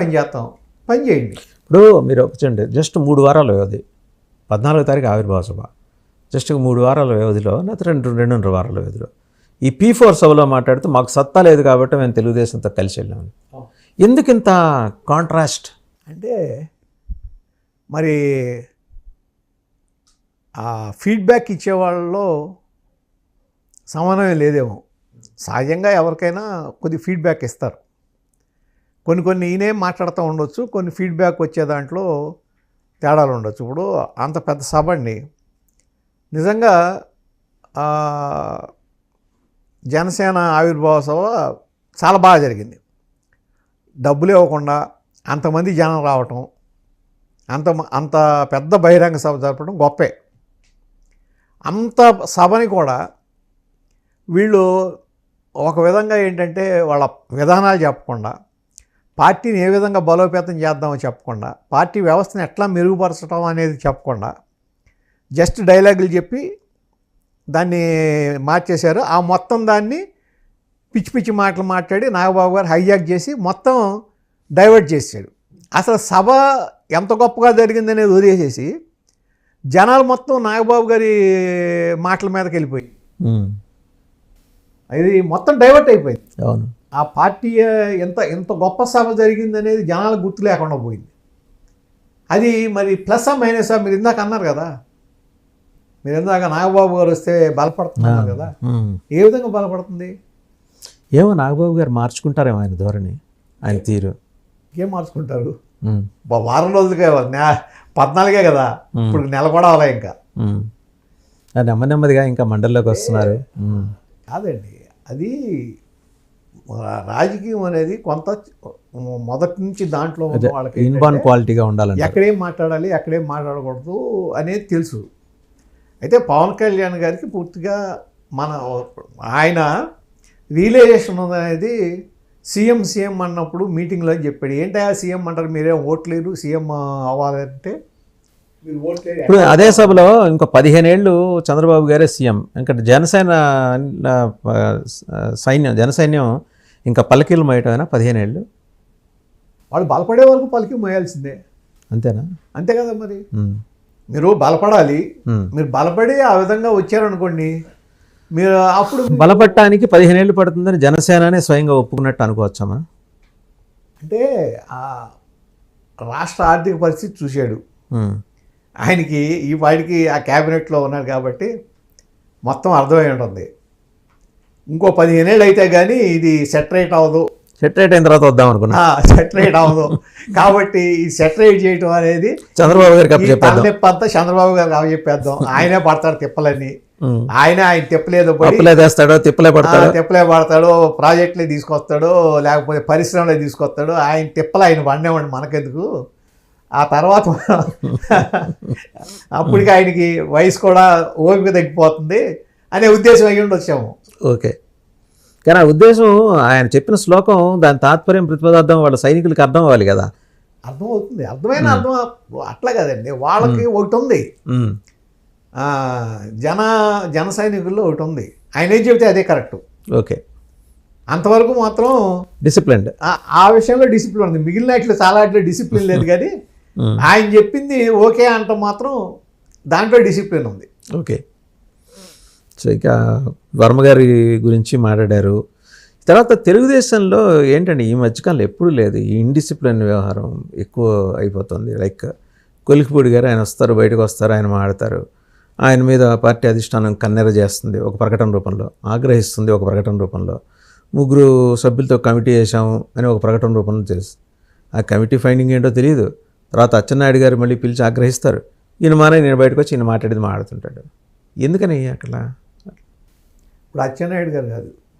పని చేస్తాం, పని చేయండి. ఇప్పుడు మీరు వచ్చండి జస్ట్ 3 వారాల వ్యవధి, 14వ తారీఖు ఆవిర్భావ సభ, జస్ట్ 3 వారాల వ్యవధిలో లేకపోతే 2.5 వారాల వ్యవధిలో ఈ P4 సభలో మాట్లాడుతూ మాకు సత్తా లేదు కాబట్టి మేము తెలుగుదేశంతో కలిసి వెళ్ళాము. ఎందుకు ఇంత కాంట్రాస్ట్? అంటే మరి ఆ ఫీడ్బ్యాక్ ఇచ్చేవాళ్ళలో సమన్వయం లేదేమో. సహజంగా ఎవరికైనా కొద్ది ఫీడ్బ్యాక్ ఇస్తారు. కొన్ని ఈయనేం మాట్లాడుతూ ఉండొచ్చు, కొన్ని ఫీడ్బ్యాక్ వచ్చే దాంట్లో తేడాలు ఉండొచ్చు. ఇప్పుడు అంత పెద్ద సభ అండి, నిజంగా జనసేన ఆవిర్భావ సభ చాలా బాగా జరిగింది. డబ్బులు ఇవ్వకుండా అంతమంది జనం రావటం, అంత పెద్ద బహిరంగ సభ జరపడం గొప్పే. అంత సభని కూడా వీళ్ళు ఒక విధంగా ఏంటంటే వాళ్ళ విధానాలు చెప్పకుండా, పార్టీని ఏ విధంగా బలోపేతం చేద్దామో చెప్పకుండా, పార్టీ వ్యవస్థను ఎట్లా మెరుగుపరచడం అనేది చెప్పకుండా జస్ట్ డైలాగులు చెప్పి దాన్ని మార్చేశారు. ఆ మొత్తం దాన్ని పిచ్చి పిచ్చి మాటలు మాట్లాడి నాగబాబు గారు హైజాక్ చేసి మొత్తం డైవర్ట్ చేశాడు. అసలు సభ ఎంత గొప్పగా జరిగిందనేది వదిలేసేసి జనాలు మొత్తం నాగబాబు గారి మాటల మీదకి వెళ్ళిపోయి అది మొత్తం డైవర్ట్ అయిపోయింది. అవును, ఆ పార్టీ ఎంత గొప్ప సభ జరిగిందనేది జనాలకు గుర్తు లేకుండా పోయింది. అది మరి ప్లస్సా మైనసా? మీరు ఇందాక అన్నారు కదా, మీరు ఇందాక నాగబాబు గారు వస్తే బలపడుతున్నారు కదా, ఏ విధంగా బలపడుతుంది? ఏమో నాగబాబు గారు మార్చుకుంటారేమో ఆయన ధోరణి, ఆయన తీరు. ఏం మార్చుకుంటారు? వారం రోజులకే 14 కదా, ఇప్పుడు నెల కూడా అలా ఇంకా నెమ్మదిగా ఇంకా మండలిలోకి వస్తున్నారు. కాదండి, అది రాజకీయం అనేది కొంత మొదటి నుంచి దాంట్లో వాళ్ళకి ఇన్బాన్ క్వాలిటీగా ఉండాలి, ఎక్కడేం మాట్లాడాలి ఎక్కడేం మాట్లాడకూడదు అనేది తెలుసు. అయితే పవన్ కళ్యాణ్ గారికి పూర్తిగా ఆయన రియలైజేషన్ అనేది సీఎం అన్నప్పుడు మీటింగ్లో చెప్పాడు. ఏంటా సీఎం అంటారు, మీరేం ఓట్లేరు, సీఎం అవ్వాలంటే మీరు ఓట్లేరు. ఇప్పుడు అదే సభలో ఇంకో 15 ఏళ్ళు చంద్రబాబు గారే సీఎం, ఇంకా జనసైన్యం ఇంకా పల్లకీలు మోయటమైనా 15 ఏళ్ళు వాళ్ళు బలపడే వరకు పలికి మోయాల్సిందే. అంతేనా? అంతే కదా మరి. మీరు బలపడాలి, మీరు బలపడి ఆ విధంగా వచ్చారనుకోండి, మీరు అప్పుడు బలపడటానికి 15 ఏళ్ళు పడుతుందని జనసేననే స్వయంగా ఒప్పుకున్నట్టు అనుకోవచ్చామా? అంటే ఆ రాష్ట్ర ఆర్థిక పరిస్థితి చూశాడు ఆయనకి, ఈ వాడికి ఆ క్యాబినెట్లో ఉన్నాడు కాబట్టి మొత్తం అర్థమై ఉంటుంది. ఇంకో 15 ఏళ్ళు అయితే కానీ ఇది సెటరేట్ అవ్వదు. సెటరేట్ అయిన తర్వాత వద్దాం అనుకున్నా, సెటరేట్ అవ్వదు. కాబట్టి ఈ సెటరేట్ చేయటం అనేది చంద్రబాబు గారికి తలనొప్పి అంతా చంద్రబాబు గారికి అప్పచెప్పేద్దాం. ఆయనే పడతాడు తిప్పలని, ఆయన తిప్పలేదు తిప్పలే పడతాడు, ప్రాజెక్టులే తీసుకొస్తాడు, లేకపోతే పరిశ్రమలే తీసుకొస్తాడు. ఆయన తిప్పలు ఆయన పండేవాడి, మనకెందుకు. ఆ తర్వాత అప్పటికి ఆయనకి వయసు కూడా ఓపిక తగ్గిపోతుంది అనే ఉద్దేశం అయ్యి వచ్చాము. ఓకే, కానీ ఆ ఉద్దేశం ఆయన చెప్పిన శ్లోకం, దాని తాత్పర్యం, ప్రతిపదార్థం వాళ్ళ సైనికులకి అర్థం అవ్వాలి కదా. అర్థమవుతుంది, అర్థం అట్లా కదండి. వాళ్ళకి ఒకటి ఉంది, జన సైనికుల్లో ఒకటి ఉంది, ఆయన ఏం చెబితే అదే కరెక్ట్. ఓకే, అంతవరకు మాత్రం డిసిప్లిన్, ఆ విషయంలో డిసిప్లిన్ ఉంది. మిగిలిన వాటిలో చాలా వాటిలో డిసిప్లిన్ లేదు, కానీ ఆయన చెప్పింది ఓకే అంట మాత్రం దాంట్లో డిసిప్లిన్ ఉంది. ఓకే, సో ఇక వర్మ గారి గురించి మాట్లాడారు. తర్వాత తెలుగుదేశంలో ఏంటంటే ఈ మధ్యకాలంలో ఎప్పుడూ లేదు, ఈ ఇండిసిప్లిన్ వ్యవహారం ఎక్కువ అయిపోతుంది. లైక్ కొలికిపూడి గారు, ఆయన వస్తారు, బయటకు వస్తారు, ఆయన మాట్లాడతారు, ఆయన మీద పార్టీ అధిష్టానం కన్నెర చేస్తుంది ఒక ప్రకటన రూపంలో, ఆగ్రహిస్తుంది ఒక ప్రకటన రూపంలో, 3 సభ్యులతో కమిటీ వేసాము అని ఒక ప్రకటన రూపంలో తెలుసు. ఆ కమిటీ ఫైండింగ్ ఏంటో తెలియదు. తర్వాత అచ్చెన్నాయుడు గారు మళ్ళీ పిలిచి ఆగ్రహిస్తారు, ఈయన నేను బయటకు వచ్చి ఈయన మాట్లాడుతుంటాడు. ఎందుకని అట్లా? ఇప్పుడు అచ్చెన్నాయుడు గారు కాదు,